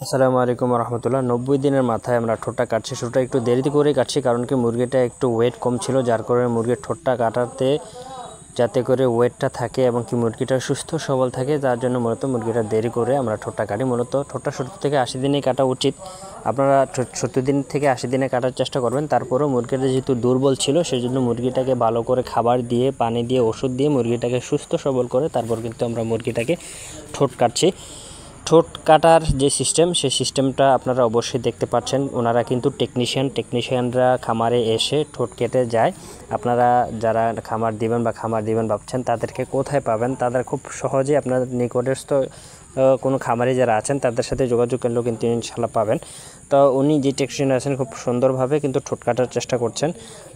আসসালামু আলাইকুম রহমতুল্লাহ। 90 দিনের মাথায় আমরা ঠোঁটটা কাটছি। ঠোঁটটা একটু দেরিতে করে কাটছি, কারণ কি মুরগিটা একটু ওয়েট কম ছিল, যার কারণে মুরগির ঠোঁটটা কাটাতে যাতে করে ওয়েটটা থাকে এবং কি মুরগিটা সুস্থ সবল থাকে, তার জন্য মূলত মুরগিটা দেরি করে আমরা ঠোঁটটা কাটি। মূলত ঠোঁটটা 70 থেকে 80 দিনেই কাটা উচিত। আপনারা 70 দিন থেকে 80 দিনে কাটার চেষ্টা করবেন। তারপরেও মুরগিটা যেহেতু দুর্বল ছিল, সেই জন্য মুরগিটাকে ভালো করে খাবার দিয়ে, পানি দিয়ে, ওষুধ দিয়ে মুরগিটাকে সুস্থ সবল করে তারপর কিন্তু আমরা মুরগিটাকে ঠোঁট কাটছি। ঠোঁট কাটার যে সিস্টেম, সেই সিস্টেমটা আপনারা অবশ্যই দেখতে পাচ্ছেন। ওনারা কিন্তু টেকনিশিয়ানরা খামারে এসে ঠোঁট কেটে যায়। আপনারা যারা খামার দিবেন ভাবছেন, তাদেরকে কোথায় পাবেন? তাদের খুব সহজে আপনার নিকটস্থ কোনো খামারে যারা আছেন তাদের সাথে যোগাযোগ করলেও কিন্তু ইনশাল্লাহ পাবেন। তো উনি যে টেকনিশিয়ান আছেন খুব সুন্দরভাবে কিন্তু ঠোঁট কাটার চেষ্টা করছেন।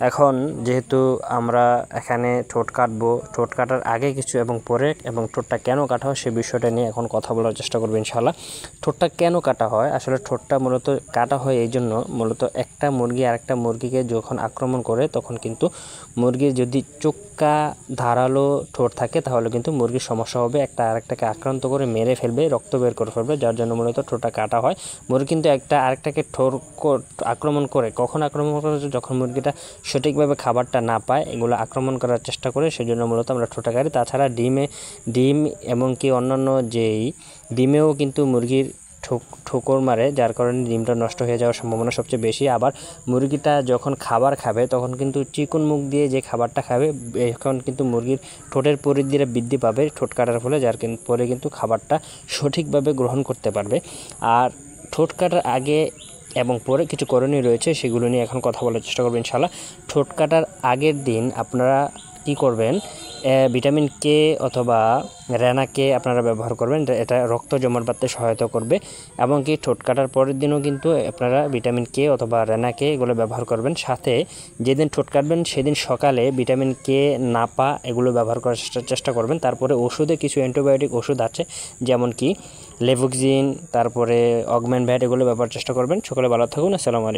এখন যেহেতু আমরা এখানে ঠোঁট কাটবো, ঠোঁট কাটার আগে কিছু এবং পরে এবং ঠোঁটটা কেন কাটা হয় সে বিষয়টা নিয়ে এখন কথা বলার চেষ্টা করবো ইনশাল্লাহ। ঠোঁটটা কেন কাটা হয়? আসলে ঠোঁটটা মূলত কাটা হয় এই জন্য, মূলত একটা মুরগি আরেকটা মুরগিকে যখন আক্রমণ করে, তখন কিন্তু মুরগির যদি চোক্কা ধারালো ঠোঁট থাকে তাহলে কিন্তু মুরগির সমস্যা হবে, একটা আরেকটাকে আক্রান্ত করে মেরে ফেলবে, রক্ত বের করে ফেলবে, যার জন্য মূলত ঠোঁটটা কাটা হয়। মুরগি কিন্তু একটা আরেকটাকে আক্রমণ করে, কখন আক্রমণ করে? যখন মুরগিটা সঠিকভাবে খাবারটা না পায়, এগুলো আক্রমণ করার চেষ্টা করে, সেজন্য মূলত আমরা ঠোঁটা কাটি। তাছাড়া ডিম এমনকি অন্যান্য যেই ডিমেও কিন্তু মুরগির ঠোকর মারে, যার কারণে ডিমটা নষ্ট হয়ে যাওয়ার সম্ভাবনা সবচেয়ে বেশি। আবার মুরগিটা যখন খাবার খাবে তখন কিন্তু চিকন মুখ দিয়ে যে খাবারটা খাবে, এখন কিন্তু মুরগির ঠোঁটের পরিধিটা বৃদ্ধি পাবে ঠোঁট কাটার ফলে, যার পরে কিন্তু খাবারটা সঠিকভাবে গ্রহণ করতে পারবে। আর ঠোঁট কাটার আগে এবং পরে কিছু করণীয় রয়েছে, সেগুলো নিয়ে এখন কথা বলার চেষ্টা করবেন ইনশাআল্লাহ। ঠোঁট কাটার আগের দিন আপনারা কি করবেন? ভিটামিন কে অথবা রেনাকে আপনারা ব্যবহার করবেন, এটা রক্ত জমাট বাঁধতে সহায়তা করবে। এবং কি ঠোঁট কাটার পরের দিনও কিন্তু আপনারা ভিটামিন কে অথবা রেনাকে এগুলো ব্যবহার করবেন। সাথে যেদিন ঠোঁট কাটবেন সেদিন সকালে ভিটামিন কে নাপা এগুলো ব্যবহার করার চেষ্টা করবেন। তারপরে ওষুধে কিছু অ্যান্টিবায়োটিক ওষুধ আছে, যেমন কি লেভোক্সিন, তারপরে অগমেন্ট ভ্যাট, এগুলো ব্যবহার চেষ্টা করবেন। সকলে ভালো থাকুন। আসসালামু আলাইকুম।